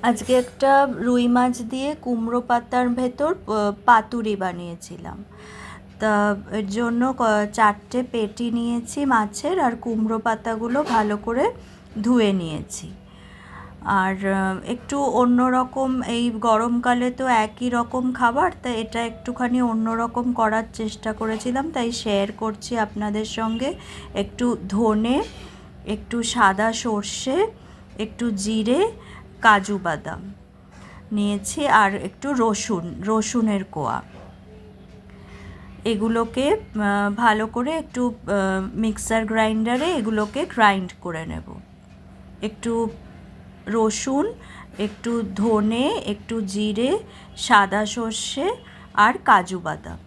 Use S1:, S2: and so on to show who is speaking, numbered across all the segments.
S1: আজকে একটা রুই মাছ দিয়ে কুমড়ো পাতার ভেতর পাতুরি বানিয়েছিলাম। তা এর জন্য 4টে পেটি নিয়েছি মাছের, আর কুমড়ো পাতাগুলো ভালো করে ধুয়ে নিয়েছি। আর একটু অন্যরকম, এই গরমকালে তো একই রকম খাবার, তাই এটা একটুখানি অন্যরকম করার চেষ্টা করেছিলাম, তাই শেয়ার করছি আপনাদের সঙ্গে। একটু ধনে, একটু সাদা সর্ষে, একটু জিরে, কাজু বাদাম নিয়েছি, আর একটু রসুনের কোয়া। এগুলোকে ভালো করে একটু মিক্সার গ্রাইন্ডারে এগুলোকে গ্রাইন্ড করে নেব। একটু রসুন, একটু ধনে, একটু জিরে, সাদা সর্ষে আর কাজু বাদাম,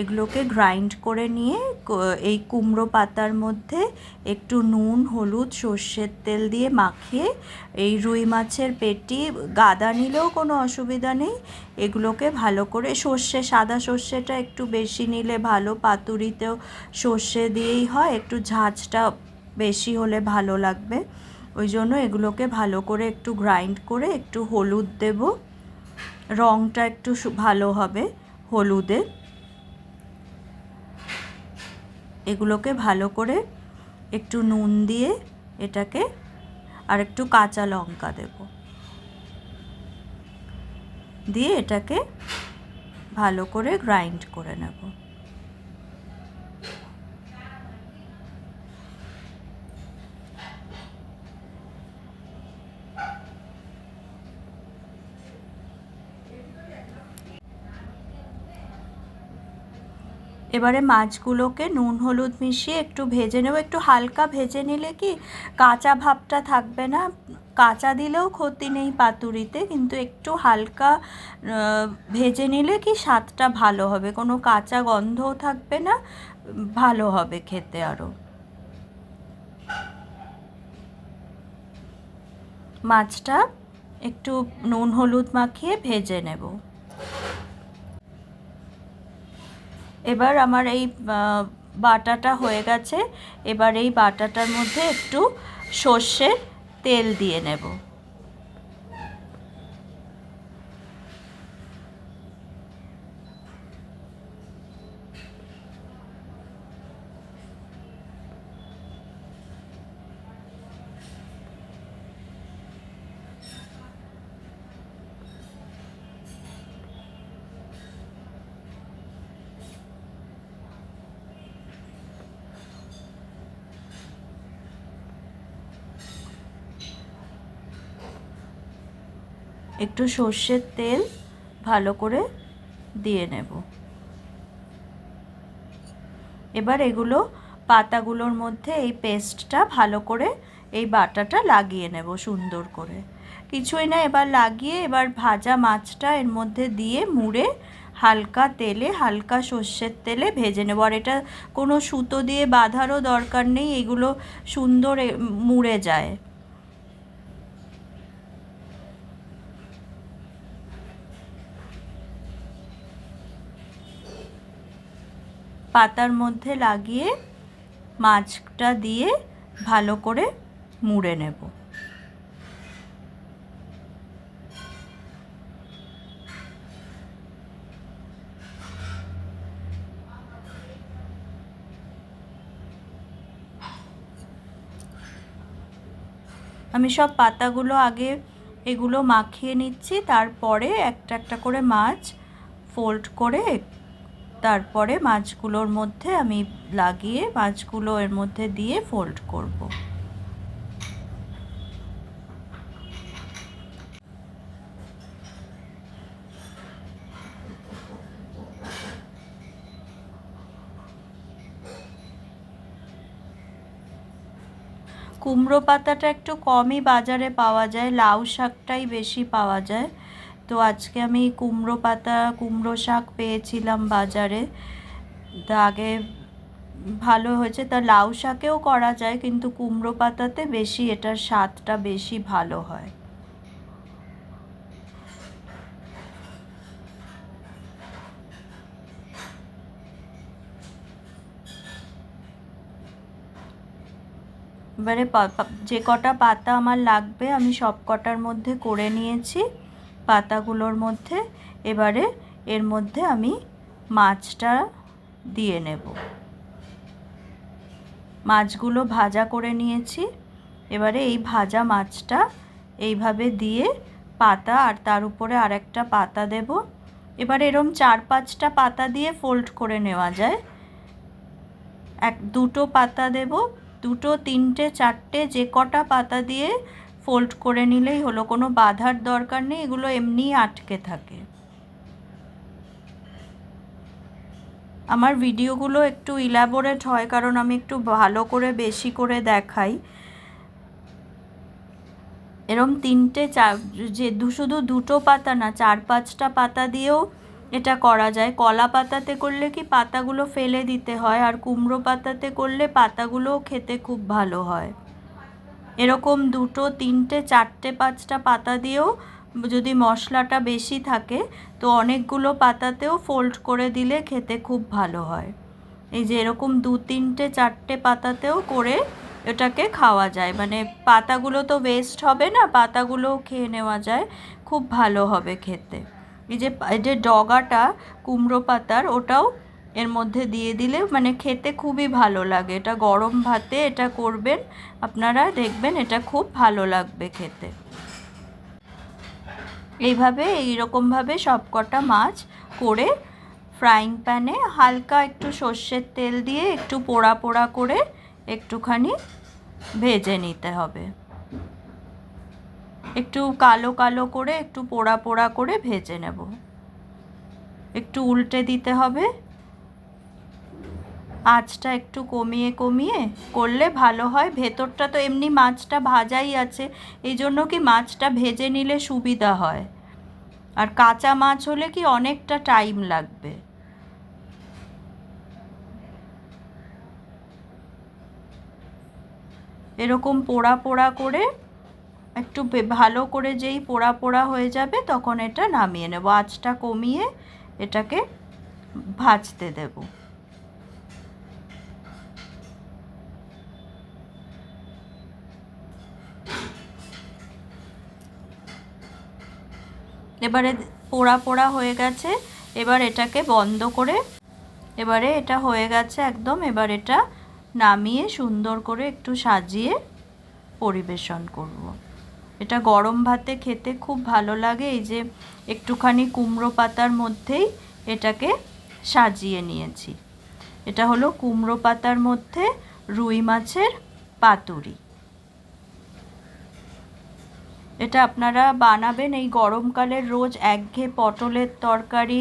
S1: এগুলোকে গ্রাইন্ড করে নিয়ে এই কুমড়ো পাতার মধ্যে একটু নুন, হলুদ, সর্ষের তেল দিয়ে মাখিয়ে, এই রুই মাছের পেটি গাদা নিলেও কোনো অসুবিধা নেই, এগুলোকে ভালো করে সাদা সর্ষেটা একটু বেশি নিলে ভালো, পাতুরিতেও সর্ষে দিয়েই হয়, একটু ঝাঁঝটা বেশি হলে ভালো লাগবে। ওই জন্য এগুলোকে ভালো করে একটু গ্রাইন্ড করে একটু হলুদ দেব, রঙটা একটু ভালো হবে হলুদে। এগুলোকে ভালো করে একটু নুন দিয়ে এটাকে, আর একটু কাঁচা লঙ্কা দেব, দিয়ে এটাকে ভালো করে গ্রাইন্ড করে নেব। এবারে মাছগুলোকে নুন হলুদ মিশিয়ে একটু ভেজে নেব। একটু হালকা ভেজে নিলে কি কাঁচা ভাবটা থাকবে না, কাঁচা দিলেও ক্ষতি নেই পাতুরিতে, কিন্তু একটু হালকা ভেজে নিলে কি স্বাদটা ভালো হবে, কোনো কাঁচা গন্ধও থাকবে না, ভালো হবে খেতে আরও। মাছটা একটু নুন হলুদ মাখিয়ে ভেজে নেব। এবার আমার এই বাটাটা হয়ে গেছে। এবার এই বাটাটার মধ্যে একটু সর্ষের তেল দিয়ে নেব। একটু সর্ষের তেল ভালো করে দিয়ে নেব। এবার এগুলো পাতাগুলোর মধ্যে এই পেস্টটা ভালো করে, এই বাটাটা লাগিয়ে নেব সুন্দর করে। কিছুই না, এবার লাগিয়ে এবার ভাজা মাছটা এর মধ্যে দিয়ে মুড়ে হালকা তেলে, হালকা সর্ষের তেলে ভেজে নেব। আর এটা কোনো সুতো দিয়ে বাঁধারও দরকার নেই, এগুলো সুন্দর মুড়ে যায়। পাতার মধ্যে লাগিয়ে মাছটা দিয়ে ভালো করে মুড়ে নেব। আমি সব পাতাগুলো আগে এগুলো মাখিয়ে নিচ্ছি, তারপরে একটা একটা করে মাছ ফোল্ড করে তারপরে মাছগুলোর মধ্যে আমি লাগিয়ে মাছগুলো এর মধ্যে দিয়ে ফোল্ড করব। কুমড়ো পাতাটা একটু কমই বাজারে পাওয়া যায়, লাউ শাকটাই বেশি পাওয়া যায়। তো আজকে আমি কুমড়ো শাক পেয়েছিলাম বাজারে, তা আগে ভালো হয়েছে। তা লাউ শাকেও করা যায়, কিন্তু কুমড়ো পাতাতে বেশি এটার স্বাদটা বেশি ভালো হয়। এবারে যে কটা পাতা আমার লাগবে আমি সব কটার মধ্যে করে নিয়েছি পাতাগুলোর মধ্যে। এবারে এর মধ্যে আমি মাছটা দিয়ে নেব। মাছগুলো ভাজা করে নিয়েছি। এবারে এই ভাজা মাছটা এইভাবে দিয়ে পাতা আর তার উপরে আরেকটা পাতা দেব। এবার এরম 4-5টা পাতা দিয়ে ফোল্ড করে নেওয়া যায়। দুটো পাতা দেব, 2, 3, 4 যে কটা পাতা দিয়ে ফোল্ড করে নিলেই হলো, কোনো বাঁধার দরকার নেই, এগুলো এমনিই আটকে থাকে। আমার ভিডিওগুলো একটু ইলাবোরেট হয় কারণ আমি একটু ভালো করে বেশি করে দেখাই। এরম 3-4 যে শুধু 2টো পাতা না, 4-5টা পাতা দিয়েও এটা করা যায়। কলা পাতাতে করলে কি পাতাগুলো ফেলে দিতে হয়, আর কুমড়ো পাতাতে করলে পাতাগুলোও খেতে খুব ভালো হয়। এরকম 2, 3, 4, 5টা পাতা দিয়েও যদি মশলাটা বেশি থাকে তো অনেকগুলো পাতাতেও ফোল্ড করে দিলে খেতে খুব ভালো হয়। এই যে এরকম 2, 3, 4 পাতাতেও করে এটাকে খাওয়া যায়, মানে পাতাগুলো তো ওয়েস্ট হবে না, পাতাগুলোও খেয়ে নেওয়া যায়, খুব ভালো হবে খেতে। এই যে ডগাটা কুমড়ো পাতার ওটাও এর মধ্যে দিয়ে দিলে মানে খেতে খুবই ভালো লাগে। এটা গরম ভাতে এটা করবেন আপনারা, দেখবেন এটা খুব ভালো লাগবে খেতে। এইভাবে এইরকমভাবে সব কটা মাছ করে ফ্রাইং প্যানে হালকা একটু সর্ষের তেল দিয়ে একটু পোড়া পোড়া করে একটুখানি ভেজে নিতে হবে। একটু কালো কালো করে একটু পোড়া পোড়া করে ভেজে নেব। একটু উল্টে দিতে হবে। আঁচটা একটু কমিয়ে কমিয়ে করলে ভালো হয়। ভেতরটা তো এমনি মাছটা ভাজাই আছে, এই জন্য কি মাছটা ভেজে নিলে সুবিধা হয়। আর কাঁচা মাছ হলে কি অনেকটা টাইম লাগবে। এরকম পোড়া পোড়া করে একটু ভালো করে যেই পোড়া পোড়া হয়ে যাবে তখন এটা নামিয়ে নেব। আঁচটা কমিয়ে এটাকে ভাজতে দেব। এবারে পোড়া পোড়া হয়ে গেছে, এবার এটাকে বন্ধ করে, এবারে এটা হয়ে গেছে একদম। এবার এটা নামিয়ে সুন্দর করে একটু সাজিয়ে পরিবেশন করব। এটা গরম ভাতে খেতে খুব ভালো লাগে। এই যে একটুখানি কুমড়ো পাতার মধ্যেই এটাকে সাজিয়ে নিয়েছি। এটা হলো কুমড়ো পাতার মধ্যে রুই মাছের পাতুরি। এটা আপনারা বানাবেন এই গরমকালের, রোজ একঘেয়ে পটলের তরকারি,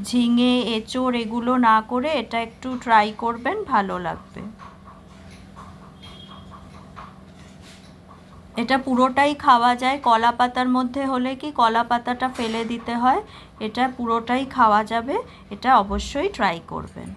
S1: ঝিঙে, এঁচোড় এগুলো না করে এটা একটু ট্রাই করবেন, ভালো লাগবে। এটা পুরোটাই খাওয়া যায়। কলা পাতার মধ্যে হলে কি কলা পাতাটা ফেলে দিতে হয়, এটা পুরোটাই খাওয়া যাবে। এটা অবশ্যই ট্রাই করবেন।